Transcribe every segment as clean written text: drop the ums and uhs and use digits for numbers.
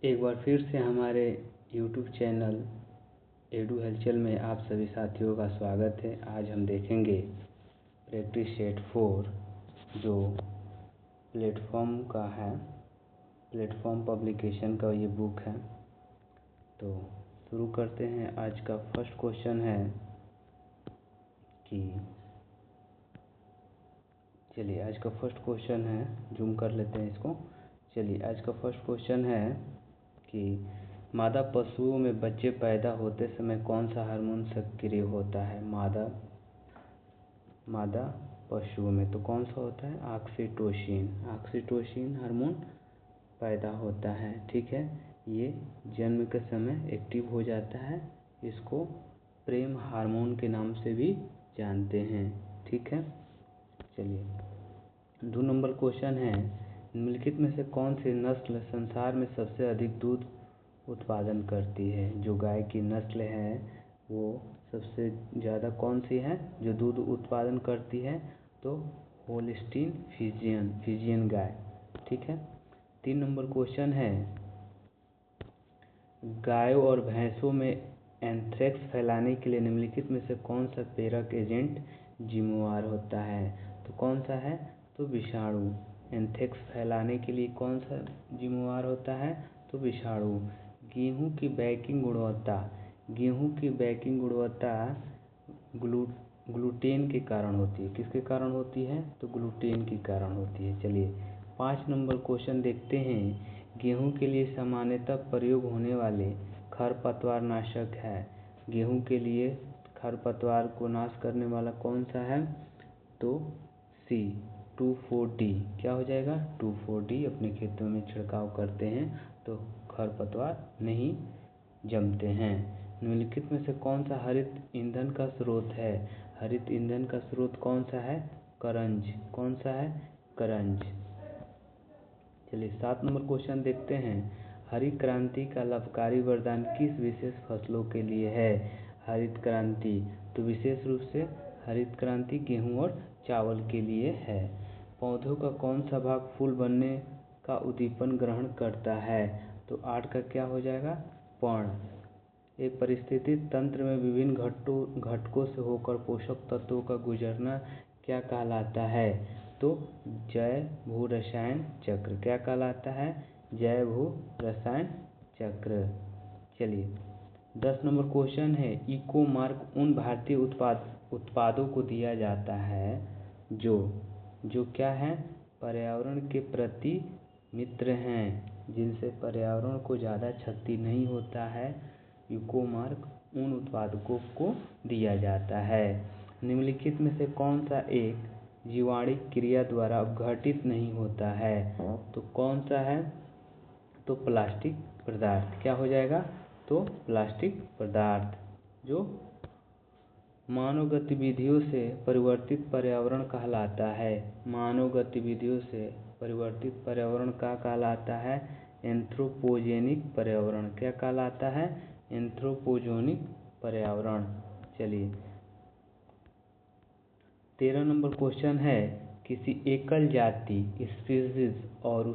एक बार फिर से हमारे YouTube चैनल एडू हलचल में आप सभी साथियों का स्वागत है। आज हम देखेंगे प्रैक्टिस सेट 4 जो प्लेटफॉर्म का है, प्लेटफॉर्म पब्लिकेशन का ये बुक है। तो शुरू करते हैं। आज का फर्स्ट क्वेश्चन है कि चलिए आज का फर्स्ट क्वेश्चन है, जूम कर लेते हैं इसको। चलिए आज का फर्स्ट क्वेश्चन है कि मादा पशुओं में बच्चे पैदा होते समय कौन सा हार्मोन सक्रिय होता है। मादा पशुओं में तो कौन सा होता है? ऑक्सीटोसिन हार्मोन पैदा होता है। ठीक है, ये जन्म के समय एक्टिव हो जाता है। इसको प्रेम हार्मोन के नाम से भी जानते हैं। ठीक है, चलिए 2 नंबर क्वेश्चन है, निम्नलिखित में से कौन सी नस्ल संसार में सबसे अधिक दूध उत्पादन करती है। जो गाय की नस्ल है वो सबसे ज़्यादा कौन सी है जो दूध उत्पादन करती है? तो होल्स्टीन फ्रीजियन गाय। ठीक है। 3 नंबर क्वेश्चन है, गायों और भैंसों में एंथ्रेक्स फैलाने के लिए निम्नलिखित में से कौन सा प्रेरक एजेंट जिम्मेवार होता है? तो कौन सा है? तो विषाणु। एंथ्रेक्स फैलाने के लिए कौन सा जिम्मेवार होता है? तो विषाणु। गेहूं की बैकिंग गुणवत्ता ग्लूटेन के कारण होती है। किसके कारण होती है? तो ग्लूटेन के कारण होती है। चलिए 5 नंबर क्वेश्चन देखते हैं। गेहूं के लिए सामान्यतः प्रयोग होने वाले खरपतवार नाशक है। गेहूं के लिए खरपतवार को नाश करने वाला कौन सा है? तो सी 2,4-D। क्या हो जाएगा? 2,4-D। अपने खेतों में छिड़काव करते हैं तो खरपतवार नहीं जमते हैं। निम्नलिखित में से कौन सा हरित ईंधन का स्रोत है? हरित ईंधन का स्रोत कौन सा है? करंज। कौन सा है? करंज। चलिए 7 नंबर क्वेश्चन देखते हैं। हरित क्रांति का लाभकारी वरदान किस विशेष फसलों के लिए है? हरित क्रांति तो विशेष रूप से हरित क्रांति गेहूं और चावल के लिए है। पौधों का कौन सा भाग फूल बनने का उद्दीपन ग्रहण करता है? तो 8 का क्या हो जाएगा? पर्ण। एक परिस्थिति तंत्र में विभिन्न घटकों से होकर पोषक तत्वों का गुजरना क्या कहलाता है? तो जैव भू रसायन चक्र। क्या कहलाता है? जैव भू रसायन चक्र। चलिए 10 नंबर क्वेश्चन है, इको मार्क उन भारतीय उत्पादों को दिया जाता है जो क्या है? पर्यावरण के प्रति मित्र हैं, जिनसे पर्यावरण को ज़्यादा क्षति नहीं होता है। इको मार्क उन उत्पादकों को दिया जाता है। निम्नलिखित में से कौन सा एक जीवाणुक क्रिया द्वारा अपघटित नहीं होता है? तो कौन सा है? तो प्लास्टिक पदार्थ। क्या हो जाएगा? तो प्लास्टिक पदार्थ जो मानव गतिविधियों से परिवर्तित पर्यावरण कहलाता है। मानव गतिविधियों से परिवर्तित पर्यावरण का कहलाता है एंथ्रोपोजेनिक पर्यावरण। क्या कहलाता है? एंथ्रोपोजेनिक पर्यावरण। चलिए 13 नंबर क्वेश्चन है, किसी एकल जाति स्पीशीज और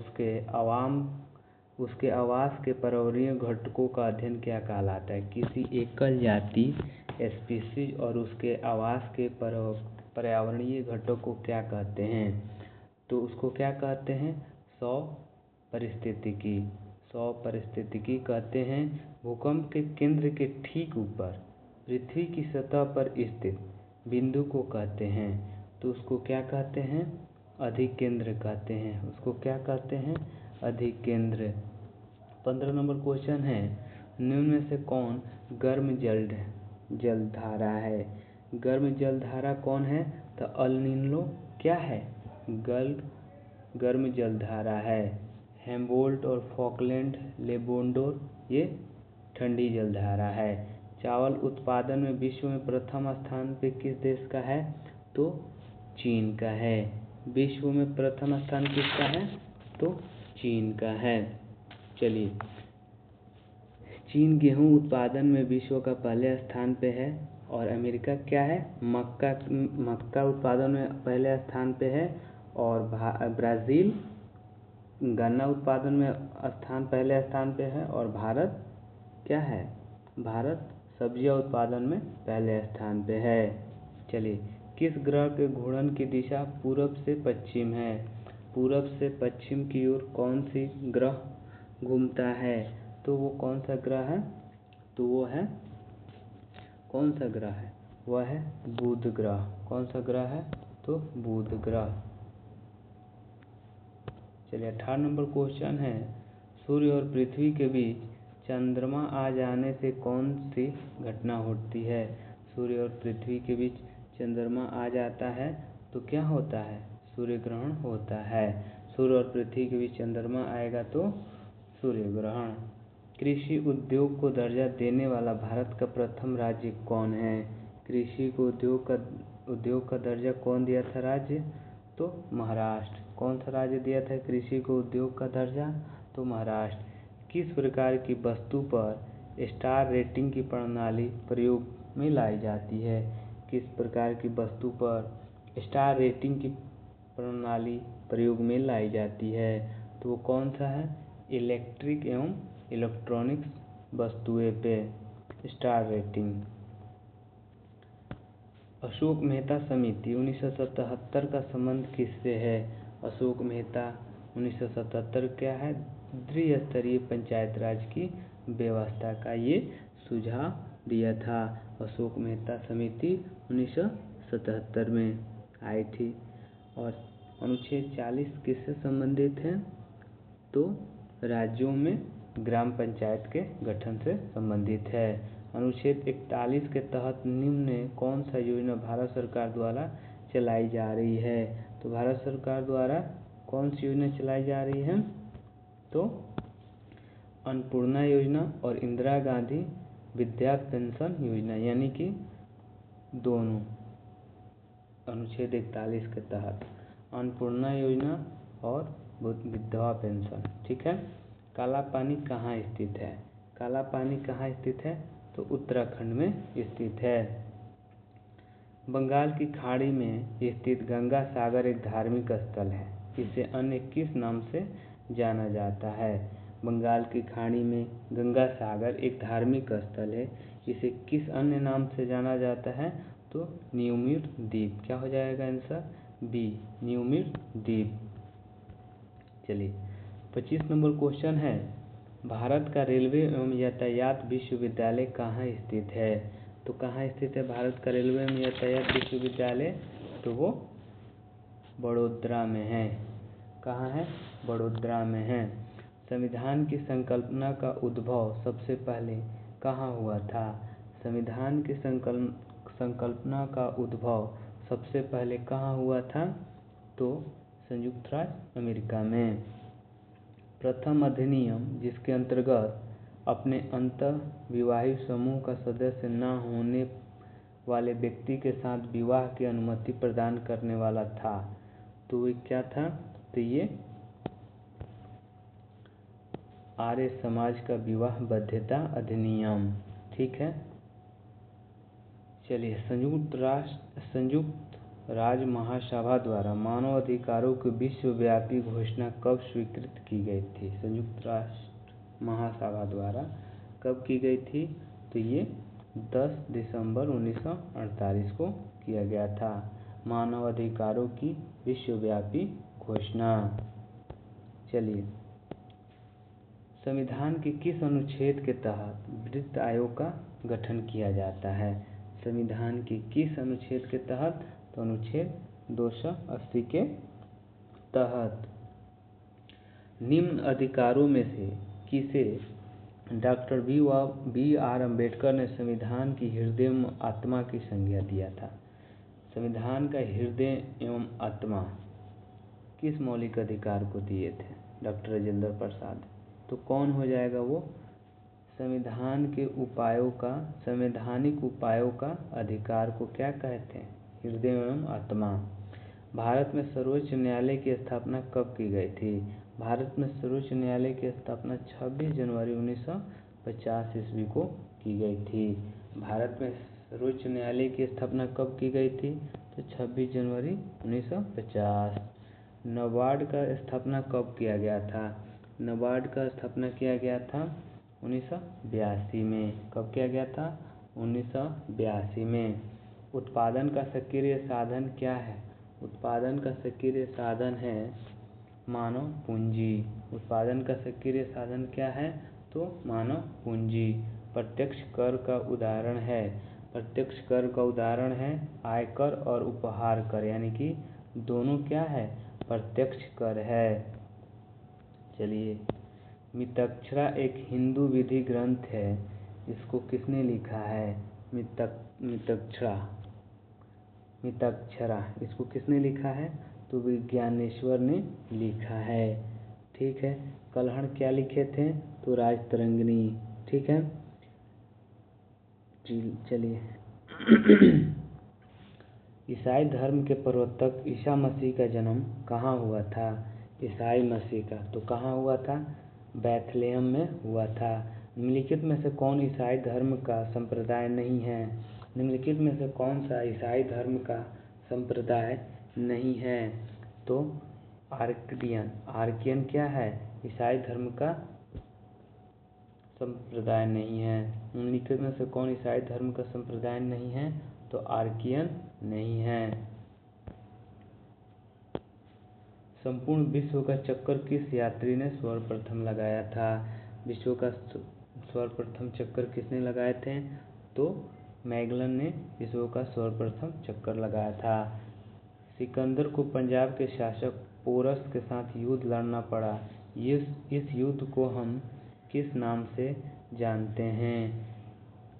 उसके आवास के पर्यावरणीय घटकों का अध्ययन क्या कहलाता है? किसी एकल जाति स्पीशीज और उसके आवास के पर्यावरणीय घटकों को क्या कहते हैं? तो उसको क्या कहते हैं? सौपारिस्थितिकी कहते हैं। भूकंप के केंद्र के ठीक ऊपर पृथ्वी की सतह पर स्थित बिंदु को कहते हैं। तो उसको क्या कहते हैं? अधिकेंद्र कहते हैं। उसको क्या कहते हैं? अधिकेंद्र। 15 नंबर क्वेश्चन है, निम्न में से कौन गर्म जलधारा है? गर्म जलधारा कौन है? तो अल नीनो क्या है? गर्म जलधारा है। हेम्बोल्ट और फॉकलैंड लेबोडोर ये ठंडी जलधारा है। चावल उत्पादन में विश्व में प्रथम स्थान पे किस देश का है? तो चीन का है। विश्व में प्रथम स्थान किसका है? तो चीन का है। चलिए चीन गेहूं उत्पादन में विश्व का पहले स्थान पे है और अमेरिका क्या है? मक्का उत्पादन में पहले स्थान पे है और ब्राज़ील गन्ना उत्पादन में पहले स्थान पे है, और भारत क्या है, भारत सब्जियां उत्पादन में पहले स्थान पे है। चलिए, किस ग्रह के घूर्णन की दिशा पूरब से पश्चिम है? पूरब से पश्चिम की ओर कौन सी ग्रह घूमता है? तो वो कौन सा ग्रह है? तो वो है, कौन सा ग्रह है? वह है बुध ग्रह। कौन सा ग्रह है? तो बुध ग्रह। चलिए, 18 नंबर क्वेश्चन है, सूर्य और पृथ्वी के बीच चंद्रमा आ जाने से कौन सी घटना होती है? सूर्य और पृथ्वी के बीच चंद्रमा आ जाता है तो क्या होता है? सूर्य ग्रहण होता है। सूर्य और पृथ्वी के बीच चंद्रमा आएगा तो सूर्य ग्रहण। कृषि उद्योग को दर्जा देने वाला भारत का प्रथम राज्य कौन है? कृषि को उद्योग का दर्जा कौन दिया था राज्य? तो महाराष्ट्र। कौन सा राज्य दिया था कृषि को उद्योग का दर्जा? तो महाराष्ट्र। किस प्रकार की वस्तु पर स्टार रेटिंग की प्रणाली प्रयोग में लाई जाती है? किस प्रकार की वस्तु पर स्टार रेटिंग की प्रणाली प्रयोग में लाई जाती है? तो वो कौन सा है? इलेक्ट्रिक एवं इलेक्ट्रॉनिक्स वस्तुएं पे स्टार रेटिंग। अशोक मेहता समिति 1977 का संबंध किससे है? अशोक मेहता 1977 क्या है? त्रिस्तरीय पंचायत राज की व्यवस्था का ये सुझाव दिया था। अशोक मेहता समिति 1977 में आई थी। और अनुच्छेद 40 किससे संबंधित है? तो राज्यों में ग्राम पंचायत के गठन से संबंधित है। अनुच्छेद 41 के तहत निम्न में कौन सा योजना भारत सरकार द्वारा चलाई जा रही है? तो भारत सरकार द्वारा कौन सी योजना चलाई जा रही है? तो अन्नपूर्णा योजना और इंदिरा गांधी विधवा पेंशन योजना, यानी कि दोनों अनुच्छेद 41 के तहत अन्नपूर्णा योजना और विधवा पेंशन। ठीक है। काला पानी कहाँ स्थित है? काला पानी कहाँ स्थित है? तो उत्तराखंड में स्थित है। बंगाल की खाड़ी में स्थित गंगा सागर एक धार्मिक स्थल है। इसे अन्य किस नाम से जाना जाता है? बंगाल की खाड़ी में गंगा सागर एक धार्मिक स्थल है। इसे किस अन्य नाम से जाना जाता है? तो न्यूमिर द्वीप। क्या हो जाएगा आंसर? बी, न्यूमिर द्वीप। चलिए, 25 नंबर क्वेश्चन है, भारत का रेलवे एवं यातायात विश्वविद्यालय कहाँ स्थित है? तो कहाँ स्थित है भारत का रेलवे एवं यातायात विश्वविद्यालय? तो वो बड़ोदरा में है। कहाँ है? बड़ोदरा में है। संविधान की संकल्पना का उद्भव सबसे पहले कहाँ हुआ था? संविधान की संकल्पना का उद्भव सबसे पहले कहाँ हुआ था? तो संयुक्त राज्य अमेरिका में। प्रथम अधिनियम जिसके अंतर्गत अपने अंतः विवाहित समूह का सदस्य न होने वाले व्यक्ति के साथ विवाह की अनुमति प्रदान करने वाला था, तो ये क्या था? तो ये आर्य समाज का विवाह बाध्यता अधिनियम। ठीक है। चलिए, संयुक्त राज्य महासभा द्वारा मानव अधिकारों की विश्वव्यापी घोषणा कब स्वीकृत की गई थी? संयुक्त राष्ट्र महासभा द्वारा कब की गई थी? तो ये 10 दिसंबर 1948 को किया गया था, मानव अधिकारों की विश्वव्यापी घोषणा। चलिए, संविधान के किस अनुच्छेद के तहत वित्त आयोग का गठन किया जाता है? संविधान के किस अनुच्छेद के तहत? तो अनुच्छेद 280 के तहत। निम्न अधिकारों में से किसे डॉक्टर बी.आर. अम्बेडकर ने संविधान की हृदय एवं आत्मा की संज्ञा दिया था? संविधान का हृदय एवं आत्मा किस मौलिक अधिकार को दिए थे? डॉक्टर राजेंद्र प्रसाद। तो कौन हो जाएगा वो? संवैधानिक उपायों का अधिकार को क्या कहते हैं? हृदय एवं आत्मा। भारत में सर्वोच्च न्यायालय की स्थापना कब की गई थी? भारत में सर्वोच्च न्यायालय की स्थापना 26 जनवरी 1950 ईस्वी को की गई थी। भारत में सर्वोच्च न्यायालय की स्थापना कब की गई थी? तो 26 जनवरी 1950। नाबार्ड का स्थापना कब किया गया था? नाबार्ड का स्थापना किया गया था 1982 में। कब किया गया था? 1982 में। उत्पादन का सक्रिय साधन क्या है? उत्पादन का सक्रिय साधन है मानव पूंजी। उत्पादन का सक्रिय साधन क्या है? तो मानव पूंजी। प्रत्यक्ष कर का उदाहरण है, प्रत्यक्ष कर का उदाहरण है आयकर और उपहार कर, यानी कि दोनों क्या है? प्रत्यक्ष कर है। चलिए, मितक्षरा एक हिंदू विधि ग्रंथ है, इसको किसने लिखा है? मितक्षरा इसको किसने लिखा है? तो विज्ञानेश्वर ने लिखा है। ठीक है। कल्हड़ क्या लिखे थे? तो राजतरंगिणी। ठीक है। चलिए ईसाई धर्म के प्रवर्तक ईसा मसीह का जन्म कहाँ हुआ था? ईसाई मसीह का तो कहाँ हुआ था? बैथलेहम में हुआ था। निम्नलिखित में से कौन ईसाई धर्म का संप्रदाय नहीं है? निम्नलिखित में से कौन सा ईसाई धर्म का संप्रदाय नहीं है? तो आर्कियन क्या है? ईसाई धर्म का संप्रदाय नहीं है। निम्नलिखित में से कौन ईसाई धर्म का संप्रदाय नहीं है? तो आर्कियन नहीं है। संपूर्ण विश्व का चक्कर किस यात्री ने सर्वप्रथम लगाया था? विश्व का सर्वप्रथम चक्कर किसने लगाए थे? तो मैगलन ने विश्व का सर्वप्रथम चक्कर लगाया था। सिकंदर को पंजाब के शासक पोरस के साथ युद्ध लड़ना पड़ा। इस युद्ध को हम किस नाम से जानते हैं?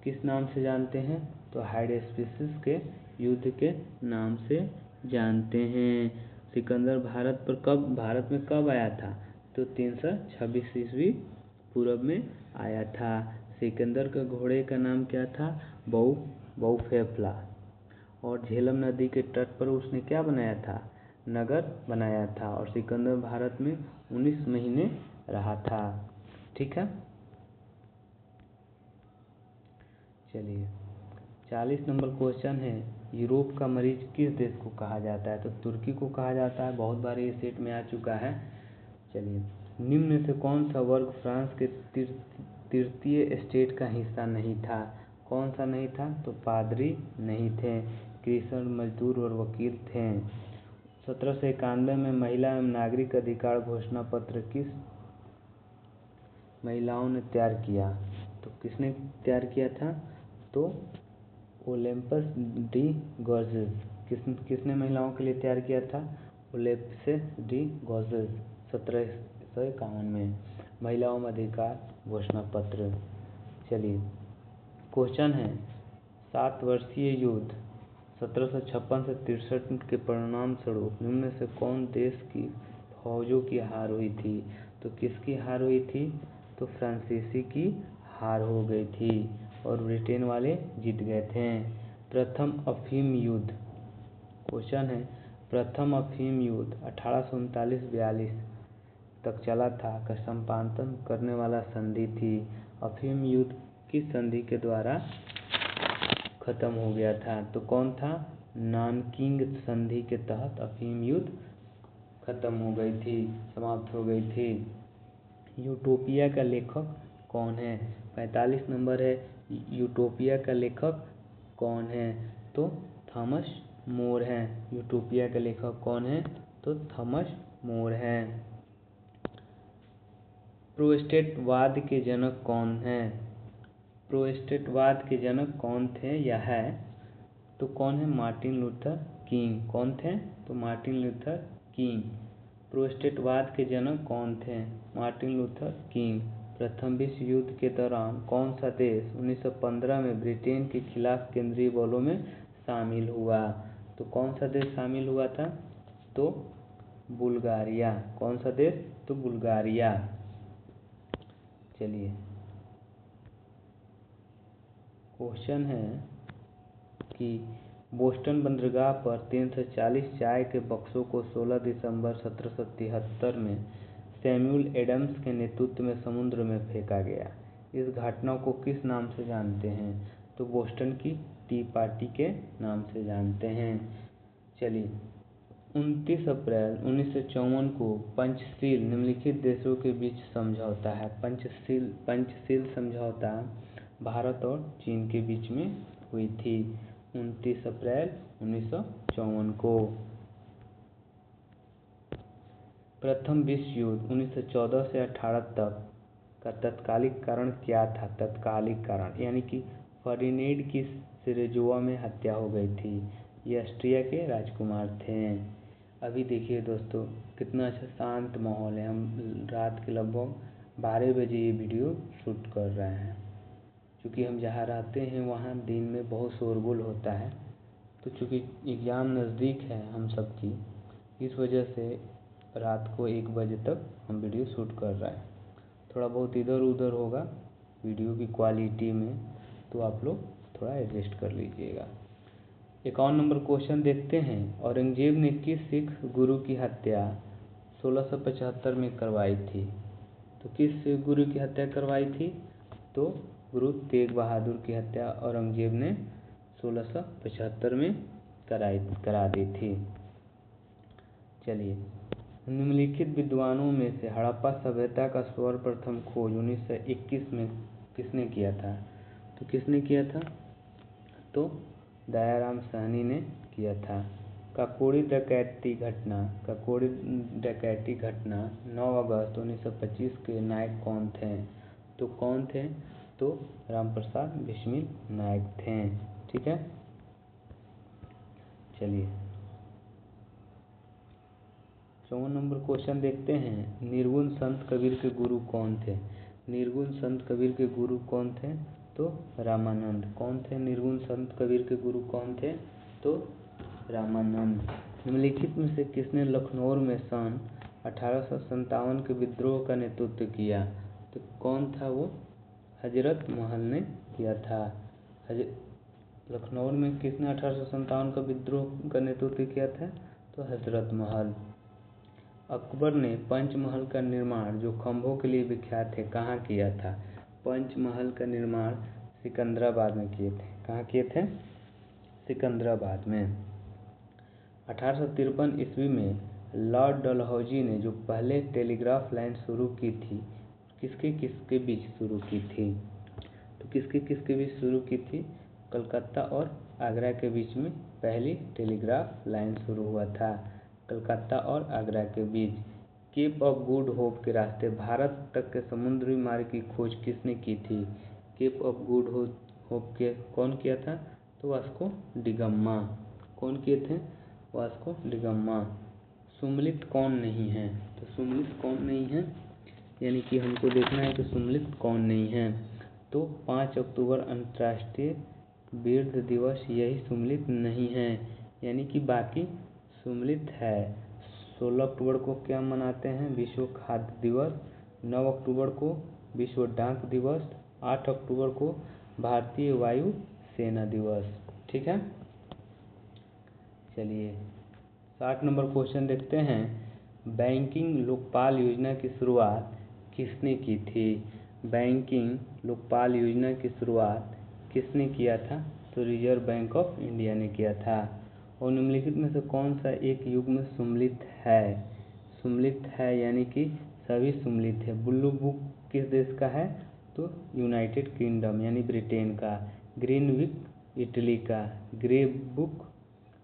किस नाम से जानते हैं? तो हाइडेस्पिसिस के युद्ध के नाम से जानते हैं। सिकंदर भारत में कब आया था? तो 326 ईस्वी पूर्व में आया था। सिकंदर का घोड़े का नाम क्या था? बहुफेफला। और झेलम नदी के तट पर उसने क्या बनाया था? नगर बनाया था। और सिकंदर भारत में 19 महीने रहा था। ठीक है। चलिए, 40 नंबर क्वेश्चन है, यूरोप का मरीज किस देश को कहा जाता है? तो तुर्की को कहा जाता है। बहुत बार ये सेट में आ चुका है। चलिए, निम्न में से कौन सा वर्ग फ्रांस के तृतीय स्टेट का हिस्सा नहीं था? कौन सा नहीं था? तो पादरी नहीं थे, कृषक, मजदूर और वकील थे। 1791 में महिला एवं नागरिक अधिकार घोषणा पत्र किस महिलाओं ने तैयार किया? तो किसने तैयार किया था? तो ओलिम्पस डी गोर्जेस। किसने महिलाओं के लिए तैयार किया था? Olympus D gorges. 1751 में महिलाओं में अधिकार घोषणा पत्र। चलिए, क्वेश्चन है, 7 वर्षीय युद्ध 1756 से 63 के परिणाम स्वरूप निम्न में से कौन देश की फौजों की हार हुई थी? तो किसकी हार हुई थी? तो फ्रांसीसी की हार हो गई थी और ब्रिटेन वाले जीत गए थे। प्रथम अफीम युद्ध। क्वेश्चन है, प्रथम अफीम युद्ध 1839-42 तक चला था का संपादन करने वाला संधि थी। अफीम युद्ध किस संधि के द्वारा खत्म हो गया था? तो कौन था? नानकिंग संधि के तहत अफीम युद्ध खत्म हो गई थी, समाप्त हो गई थी। यूटोपिया का लेखक कौन है? 45 नंबर है, यूटोपिया का लेखक कौन है? तो थॉमस मोर है। यूटोपिया का लेखक कौन है? तो थॉमस मोर है। प्रोटेस्टेंटवाद के जनक कौन है? प्रोटेस्टेंटवाद के जनक कौन थे या है? तो कौन है? Martin Luther king. कौन थे? तो मार्टिन लूथर किंग। प्रोटेस्टेंटवाद के जनक कौन थे? Martin Luther king. प्रथम विश्व युद्ध के दौरान कौन सा देश 1915 में ब्रिटेन के खिलाफ केंद्रीय बलों में शामिल हुआ? तो कौन सा देश शामिल हुआ था? तो बुल्गारिया। कौन सा देश? तो बुल्गारिया। चलिए, क्वेश्चन है कि बोस्टन बंदरगाह पर 340 चाय के बक्सों को 16 दिसंबर 1773 में सैमुअल एडम्स के नेतृत्व में समुद्र में फेंका गया। इस घटना को किस नाम से जानते हैं? तो बोस्टन की टी पार्टी के नाम से जानते हैं। चलिए, 29 अप्रैल 1954 को पंचशील निम्नलिखित देशों के बीच समझौता है। पंचशील समझौता भारत और चीन के बीच में हुई थी 29 अप्रैल 1954 को। प्रथम विश्व युद्ध 1914 से 18 तक का तत्कालिक कारण क्या था? तत्कालिक कारण यानी कि फर्डिनेंड की सिराजुआ में हत्या हो गई थी। ये ऑस्ट्रिया के राजकुमार थे। अभी देखिए दोस्तों कितना अच्छा शांत माहौल है। हम रात के लगभग 12 बजे ये वीडियो शूट कर रहे हैं, क्योंकि हम जहाँ रहते हैं वहाँ दिन में बहुत शोरगुल होता है। तो चूँकि एग्ज़ाम नज़दीक है हम सबकी, इस वजह से रात को 1 बजे तक हम वीडियो शूट कर रहे हैं। थोड़ा बहुत इधर उधर होगा वीडियो की क्वालिटी में, तो आप लोग थोड़ा एडजस्ट कर लीजिएगा। 51 नंबर क्वेश्चन देखते हैं। औरंगजेब ने किस सिख गुरु की हत्या 1675 में करवाई थी? तो किस सिख गुरु की हत्या करवाई थी? तो गुरु तेग बहादुर की हत्या औरंगजेब ने 1675 में करा दी थी। चलिए, निम्नलिखित विद्वानों में से हड़प्पा सभ्यता का सर्वप्रथम खोज 1921 में किसने किया था? तो किसने किया था? तो दयाराम साहनी ने किया था। काकोरी डकैती घटना 9 अगस्त 1925 के नायक कौन थे? तो कौन थे? तो रामप्रसाद बिस्मिल नायक थे। ठीक है, चलिए 54 नंबर क्वेश्चन देखते हैं। निर्गुण संत कबीर के गुरु कौन थे? निर्गुण संत कबीर के गुरु कौन थे? तो रामानंद। कौन थे निर्गुण संत कबीर के गुरु कौन थे? तो रामानंद। निम्नलिखित में से किसने लखनऊ में सन 1857 के विद्रोह का नेतृत्व किया? तो कौन था वो? हजरत महल ने किया था। लखनऊ में किसने 1857 का विद्रोह का नेतृत्व किया था? तो हजरत महल। अकबर ने पंचमहल का निर्माण जो खंभों के लिए विख्यात है कहाँ किया था? पंचमहल का निर्माण सिकंदराबाद में किए थे। कहाँ किए थे? सिकंदराबाद में। 1853 ईस्वी में लॉर्ड डलहौजी ने जो पहले टेलीग्राफ लाइन शुरू की थी, किसके किसके बीच शुरू की थी? तो किसके किसके बीच शुरू की थी? कलकत्ता और आगरा के बीच में पहली टेलीग्राफ लाइन शुरू हुआ था। कलकत्ता और आगरा के बीच। केप ऑफ गुड होप के रास्ते भारत तक के समुद्री मार्ग की खोज किसने की थी? केप ऑफ गुड होप के कौन किया था? तो वास्को डिगामा। कौन किए थे? Vasco da Gama. सुम्मिलित कौन नहीं है? तो सुम्मिलित कौन नहीं है, यानी कि हमको देखना है कि सुम्मिलित कौन नहीं है। तो 5 अक्टूबर अंतर्राष्ट्रीय वृद्ध दिवस, यही सुम्मिलित नहीं है, यानी कि बाकी सुम्मिलित है। 16 अक्टूबर को क्या मनाते हैं? विश्व खाद्य दिवस। 9 अक्टूबर को विश्व डाक दिवस। 8 अक्टूबर को भारतीय वायु सेना दिवस। ठीक है, चलिए 60 नंबर क्वेश्चन देखते हैं। बैंकिंग लोकपाल योजना की शुरुआत किसने की थी? बैंकिंग लोकपाल योजना की शुरुआत किसने किया था? तो रिजर्व बैंक ऑफ इंडिया ने किया था। और निम्नलिखित में से कौन सा एक युग्म सम्मिलित है? सम्मिलित है यानी कि सभी सम्मिलित है। ब्लू बुक किस देश का है? तो यूनाइटेड किंगडम यानी ब्रिटेन का। ग्रीन बुक इटली का। ग्रे बुक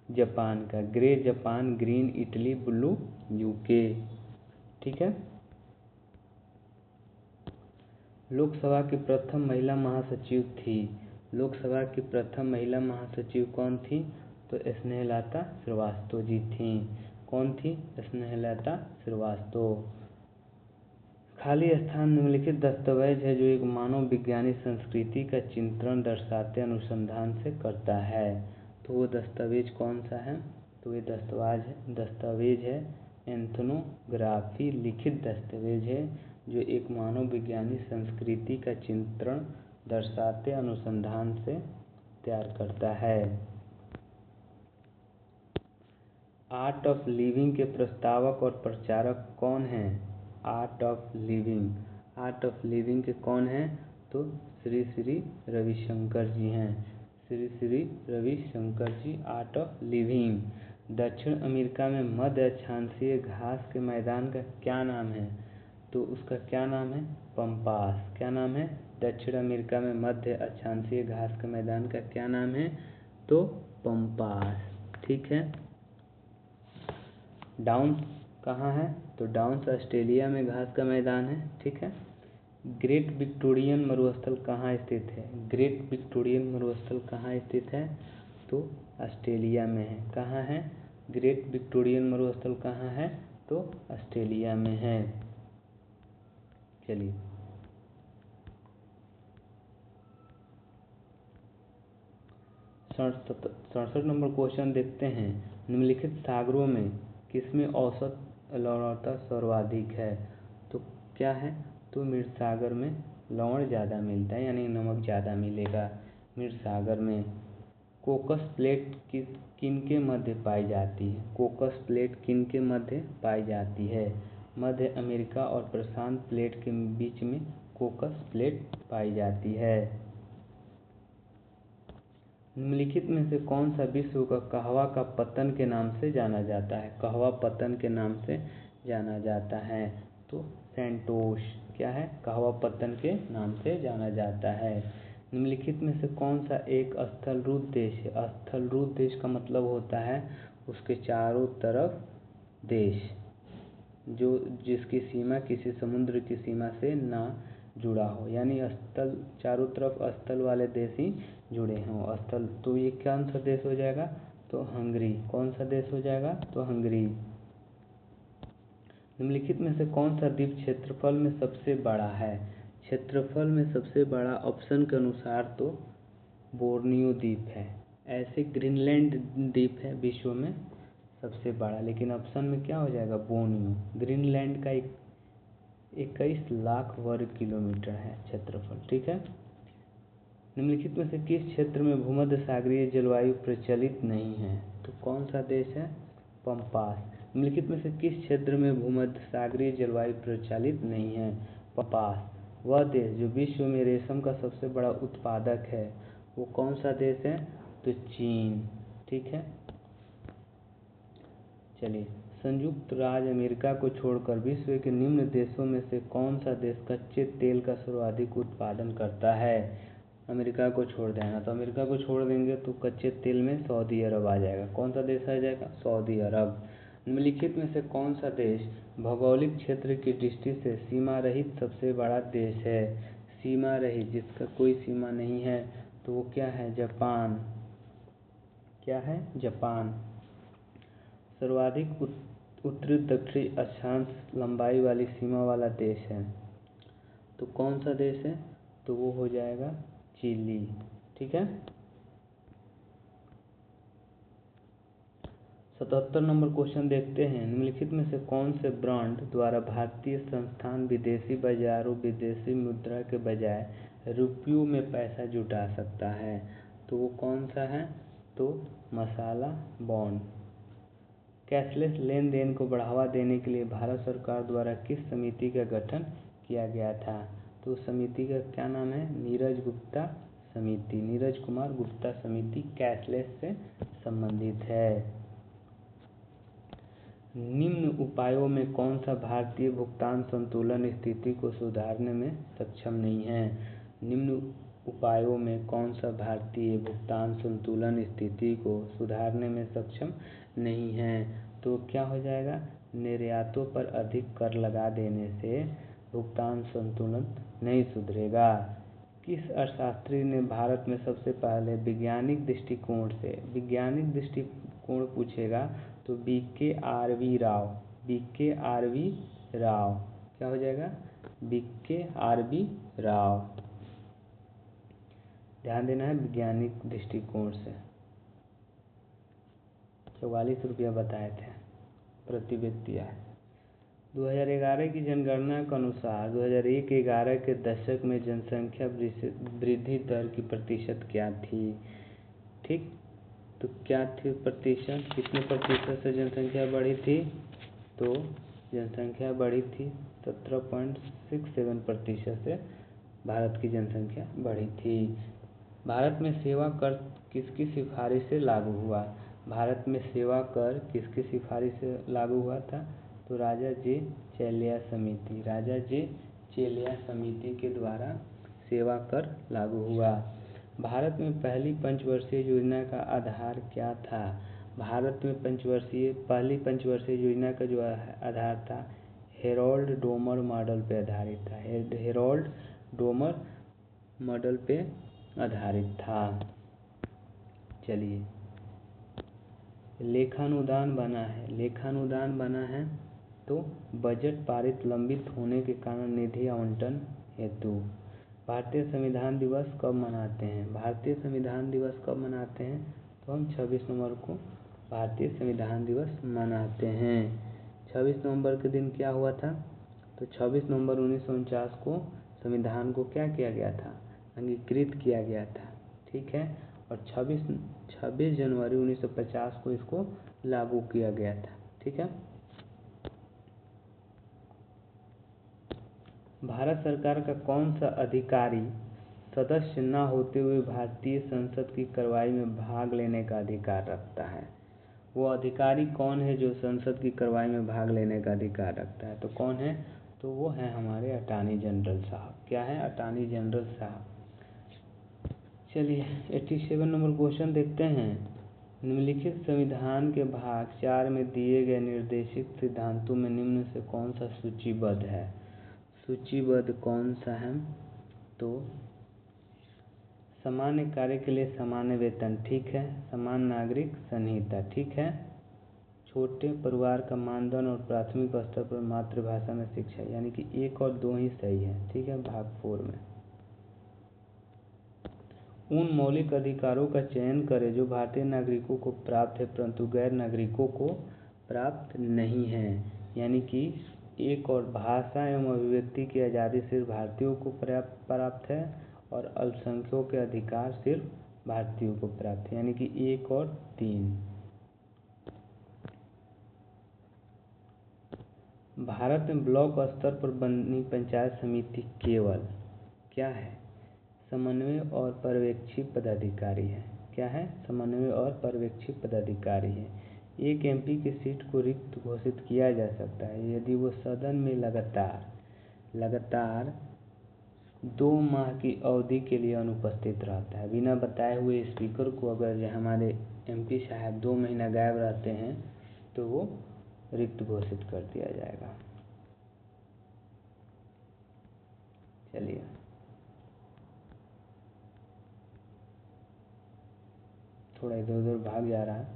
जापान का। Grey Japan, green Italy, blue UK. ठीक है, लोकसभा की प्रथम महिला महासचिव थी। लोकसभा की प्रथम महिला महासचिव कौन थी? तो स्नेहलता श्रीवास्तव जी थी। कौन थी? स्नेहलता श्रीवास्तव। खाली स्थान निम्नलिखित दस्तावेज है जो एक मानव विज्ञानी संस्कृति का चित्रण दर्शाते अनुसंधान से करता है। तो वो दस्तावेज कौन सा है? तो ये दस्तावेज है एथनोग्राफी लिखित दस्तावेज है जो एक मानव विज्ञानी संस्कृति का चित्रण दर्शाते अनुसंधान से तैयार करता है। आर्ट ऑफ लिविंग के प्रस्तावक और प्रचारक कौन हैं? Art of living. Art of living के कौन हैं? तो श्री श्री रविशंकर जी हैं। श्री श्री रविशंकर जी आर्ट ऑफ लिविंग। दक्षिण अमेरिका में मध्य अक्षांशीय घास के मैदान का क्या नाम है? तो उसका क्या नाम है? पंपास। क्या नाम है? दक्षिण अमेरिका में मध्य अक्षांशीय घास के मैदान का क्या नाम है? तो पंपास। ठीक है। डाउन्स कहाँ है? तो डाउन्स ऑस्ट्रेलिया में घास का मैदान है। ठीक है। ग्रेट विक्टोरियन मरुस्थल कहाँ स्थित है? ग्रेट विक्टोरियन मरुस्थल कहाँ स्थित है? तो ऑस्ट्रेलिया में है। कहाँ है? ग्रेट विक्टोरियन मरुस्थल कहाँ है? तो ऑस्ट्रेलिया में है। चलिए 67 नंबर क्वेश्चन देखते हैं। निम्नलिखित सागरों में किसमें औसत लवणता सर्वाधिक है? तो क्या है? तो मीर सागर में लवण ज़्यादा मिलता है, यानी नमक ज़्यादा मिलेगा मीर सागर में। कोकस प्लेट किन के मध्य पाई जाती है? कोकस प्लेट किन के मध्य पाई जाती है? मध्य अमेरिका और प्रशांत प्लेट के बीच में कोकस प्लेट पाई जाती है। निम्नलिखित में से कौन सा विश्व का कहवा का पतन के नाम से जाना जाता है? कहवा पतन के नाम से जाना जाता है। तो सेंटोस। क्या है? कहवा पतन के नाम से जाना जाता है। निम्नलिखित में से कौन सा एक स्थलरूप देश है? स्थलरूप देश का मतलब होता है उसके चारों तरफ देश, जो जिसकी सीमा किसी समुद्र की सीमा से ना जुड़ा हो, यानी स्थल, चारों तरफ स्थल वाले देश ही जुड़े हों स्थल। तो ये कौन सा देश हो जाएगा? तो हंगरी। कौन सा देश हो जाएगा? तो हंगरी। निम्नलिखित में से कौन सा द्वीप क्षेत्रफल में सबसे बड़ा है? क्षेत्रफल में सबसे बड़ा ऑप्शन के अनुसार तो बोर्नियो द्वीप है। ऐसे ग्रीनलैंड द्वीप है विश्व में सबसे बड़ा, लेकिन ऑप्शन में क्या हो जाएगा? बोर्नियो। ग्रीनलैंड का 21 लाख वर्ग किलोमीटर है क्षेत्रफल। ठीक है। निम्नलिखित में से किस क्षेत्र में भूमध्य सागरीय जलवायु प्रचलित नहीं है? तो कौन सा देश है? पंपास। निम्नलिखित में से किस क्षेत्र में भूमध्य सागरीय जलवायु प्रचलित नहीं है? पंपास। वह देश जो विश्व में रेशम का सबसे बड़ा उत्पादक है, वो कौन सा देश है? तो चीन। ठीक है। चलिए, संयुक्त राज्य अमेरिका को छोड़कर विश्व के निम्न देशों में से कौन सा देश कच्चे तेल का सर्वाधिक उत्पादन करता है? अमेरिका को छोड़ देना, तो अमेरिका को छोड़ देंगे तो कच्चे तेल में सऊदी अरब आ जाएगा। कौन सा देश आ जाएगा? सऊदी अरब। निम्नलिखित में से कौन सा देश भौगोलिक क्षेत्र की दृष्टि से सीमा रहित सबसे बड़ा देश है? सीमा रहित, जिसका कोई सीमा नहीं है, तो वो क्या है? जापान। क्या है? जापान। सर्वाधिक उत्तरी दक्षिणी अक्षांश लंबाई वाली सीमा वाला देश है, तो कौन सा देश है? तो वो हो जाएगा चिली। ठीक है। 77 नंबर क्वेश्चन देखते हैं। निम्नलिखित में से कौन से ब्रांड द्वारा भारतीय संस्थान विदेशी बाजारों विदेशी मुद्रा के बजाय रुपयों में पैसा जुटा सकता है? तो वो कौन सा है? तो मसाला बॉन्ड। कैशलेस लेन देन को बढ़ावा देने के लिए भारत सरकार द्वारा किस समिति का गठन किया गया था? तो उस समिति का क्या नाम है? नीरज गुप्ता समिति। नीरज कुमार गुप्ता समिति कैशलेस से संबंधित है। निम्न उपायों में कौन सा भारतीय भुगतान संतुलन स्थिति को सुधारने में सक्षम नहीं है? निम्न उपायों में कौन सा भारतीय भुगतान संतुलन स्थिति को सुधारने में सक्षम नहीं है? तो क्या हो जाएगा? निर्यातों पर अधिक कर लगा देने से भुगतान संतुलन नहीं सुधरेगा। किस अर्थशास्त्री ने भारत में सबसे पहले वैज्ञानिक दृष्टिकोण पूछेगा तो BKRV राव। BKRV राव। क्या हो जाएगा? BKRV राव। ध्यान देना है, वैज्ञानिक दृष्टिकोण से। 44 रुपया बताए थे प्रति व्यक्ति आय। 2011 की जनगणना के अनुसार 2001-11 के दशक में जनसंख्या वृद्धि दर की प्रतिशत क्या थी? ठीक, तो क्या थी प्रतिशत? कितने प्रतिशत से जनसंख्या बढ़ी थी? तो जनसंख्या बढ़ी थी 17.67% से भारत की जनसंख्या बढ़ी थी। भारत में सेवा कर किसकी सिफारिश से लागू हुआ? भारत में सेवा कर किसकी सिफारिश से लागू हुआ था? तो राजा जे चेलिया समिति, राजा जे चेलिया समिति के द्वारा सेवा कर लागू हुआ। भारत में पहली पंचवर्षीय योजना का आधार क्या था? भारत में पहली पंचवर्षीय योजना का जो आधार था हेरोल्ड डोमर मॉडल पे आधारित था। हेरोल्ड डोमर मॉडल पे आधारित था। चलिए, लेखानुदान बना है तो बजट पारित लंबित होने के कारण निधि आवंटन हेतु। भारतीय संविधान दिवस कब मनाते हैं? भारतीय संविधान दिवस कब मनाते हैं? तो हम 26 नवंबर को भारतीय संविधान दिवस मनाते हैं। 26 नवंबर के दिन क्या हुआ था? तो 26 नवंबर 1949 को संविधान को क्या किया गया था? अंगीकृत किया गया था। ठीक है, और 26 जनवरी 1950 को इसको लागू किया गया था। ठीक है, भारत सरकार का कौन सा अधिकारी सदस्य न होते हुए भारतीय संसद की कार्यवाही में भाग लेने का अधिकार रखता है? वो अधिकारी कौन है जो संसद की कार्यवाही में भाग लेने का अधिकार रखता है? तो कौन है? तो वो है हमारे अटॉर्नी जनरल साहब। क्या है? अटॉर्नी जनरल साहब। चलिए 87 नंबर क्वेश्चन देखते हैं। निम्नलिखित संविधान के भाग 4 में दिए गए निर्देशित सिद्धांतों में निम्न से कौन सा सूचीबद्ध है? सूचीबद्ध कौन सा है? तो सामान्य कार्य के लिए सामान्य वेतन, ठीक है। समान नागरिक संहिता, ठीक है। छोटे परिवार का मानदंड और प्राथमिक स्तर पर मातृभाषा में शिक्षा, यानी कि 1 और 2 ही सही है। ठीक है, भाग 4 में उन मौलिक अधिकारों का चयन करें जो भारतीय नागरिकों को प्राप्त है परंतु गैर नागरिकों को प्राप्त नहीं है। यानी कि एक और भाषा एवं अभिव्यक्ति की आज़ादी सिर्फ भारतीयों को प्राप्त है और अल्पसंख्यकों के अधिकार सिर्फ भारतीयों को प्राप्त है। यानी कि 1 और 3। भारत में ब्लॉक स्तर पर बनी पंचायत समिति केवल क्या है? समन्वय और पर्यवेक्षी पदाधिकारी है। क्या है? समन्वय और पर्यवेक्षी पदाधिकारी है। एक एमपी की सीट को रिक्त घोषित किया जा सकता है यदि वो सदन में लगातार 2 माह की अवधि के लिए अनुपस्थित रहता है। बिना बताए हुए स्पीकर को अगर हमारे एमपी साहब 2 महीना गायब रहते हैं तो वो रिक्त घोषित कर दिया जाएगा। चलिए, थोड़ा इधर उधर भाग जा रहा है।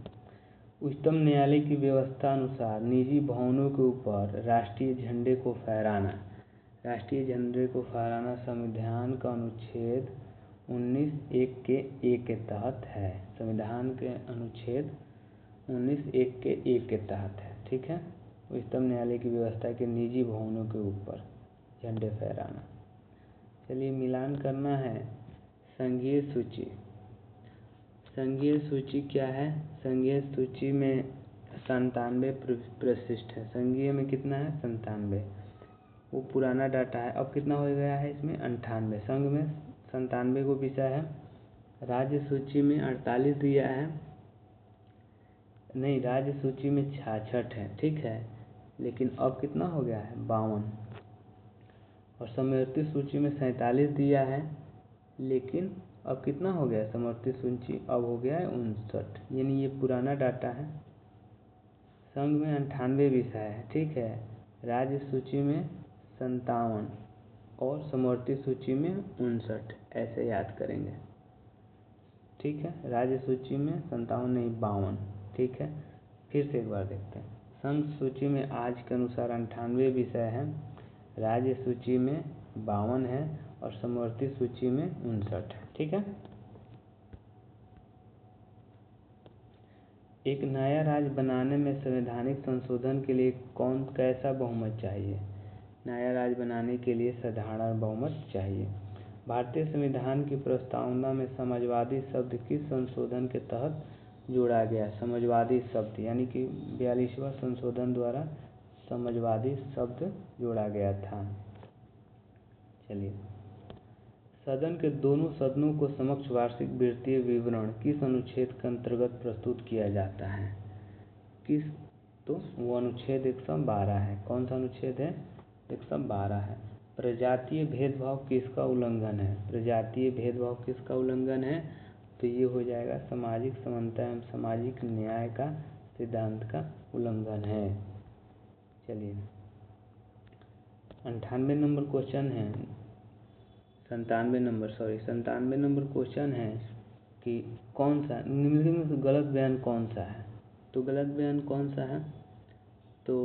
उच्चतम न्यायालय की व्यवस्था अनुसार निजी भवनों के ऊपर राष्ट्रीय झंडे को फहराना संविधान का अनुच्छेद 19(1) के ए के तहत है। संविधान के अनुच्छेद 19(1) के ए के तहत है। ठीक है, उच्चतम न्यायालय की व्यवस्था के निजी भवनों के ऊपर झंडे फहराना। चलिए, मिलान करना है। संघीय सूची क्या है? संघीय सूची में 97 प्रविष्ट है। संघीय में कितना है? 97। वो पुराना डाटा है। अब कितना हो गया है इसमें? 98। संघ में 97 को पिसा है। राज्य सूची में 48 दिया है। नहीं, राज्य सूची में 66 है। ठीक है, लेकिन अब कितना हो गया है? 52। और समवर्ती सूची में 47 दिया है, लेकिन अब कितना हो गया? समवर्ती सूची अब हो गया है 59। यानी ये पुराना डाटा है। संघ में 98 विषय है। ठीक है, राज्य सूची में 57 और समवर्ती सूची में 59, ऐसे याद करेंगे। ठीक है, राज्य सूची में 57 नहीं 52। ठीक है, फिर से एक बार देखते हैं। संघ सूची में आज के अनुसार 98 विषय हैं, राज्य सूची में 52 है और समवर्ती सूची में 59 है। ठीक है, एक नया राज्य बनाने में संवैधानिक संशोधन के लिए कैसा बहुमत चाहिए? नया राज्य बनाने के लिए साधारण बहुमत चाहिए। भारतीय संविधान की प्रस्तावना में समाजवादी शब्द किस संशोधन के तहत जोड़ा गया? समाजवादी शब्द, यानी कि 42वां संशोधन द्वारा समाजवादी शब्द जोड़ा गया था। चलिए, सदन के दोनों सदनों को समक्ष वार्षिक वित्तीय विवरण किस अनुच्छेद के अंतर्गत प्रस्तुत किया जाता है? किस? तो वो अनुच्छेद 112 है। कौन सा अनुच्छेद है? 112 है। प्रजातीय भेदभाव किसका उल्लंघन है? प्रजातीय भेदभाव किसका उल्लंघन है? तो ये हो जाएगा सामाजिक समानता एवं सामाजिक न्याय का सिद्धांत का उल्लंघन है। चलिए 98 नंबर क्वेश्चन है, 97 नंबर क्वेश्चन है कि कौन सा निम्नलिखित में से गलत बयान कौन सा है? तो गलत बयान कौन सा है? तो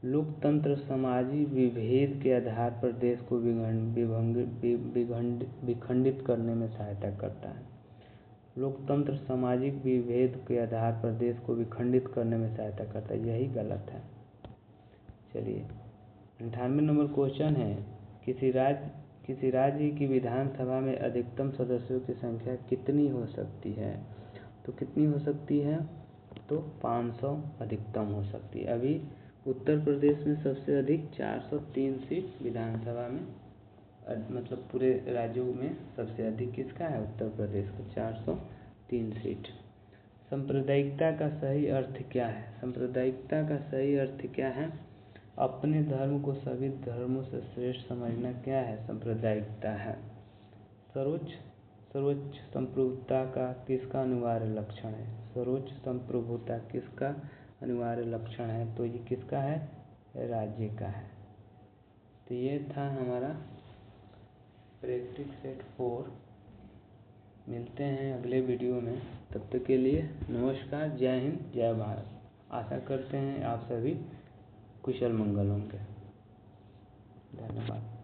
लोकतंत्र समाजी विभेद के आधार पर देश को विखंडित करने में सहायता करता है। लोकतंत्र सामाजिक विभेद के आधार पर देश को विखंडित करने में सहायता करता है, यही गलत है। चलिए 98 नंबर क्वेश्चन है, किसी राज्य की विधानसभा में अधिकतम सदस्यों की संख्या कितनी हो सकती है? तो कितनी हो सकती है? तो 500 अधिकतम हो सकती है। अभी उत्तर प्रदेश में सबसे अधिक 403 सीट विधानसभा में, मतलब पूरे राज्यों में सबसे अधिक किसका है? उत्तर प्रदेश का 403 सीट। सांप्रदायिकता का सही अर्थ क्या है? सांप्रदायिकता का सही अर्थ क्या है? अपने धर्म को सभी धर्मों से श्रेष्ठ समझना क्या है? सांप्रदायिकता है। सर्वोच्च संप्रभुता का किसका अनिवार्य लक्षण है? सर्वोच्च संप्रभुता किसका अनिवार्य लक्षण है? तो ये किसका है? राज्य का है। तो ये था हमारा प्रैक्टिस सेट 4। मिलते हैं अगले वीडियो में, तब तक के लिए नमस्कार, जय हिंद, जय भारत। आशा करते हैं आप सभी कुशल मंगल होंगे। धन्यवाद।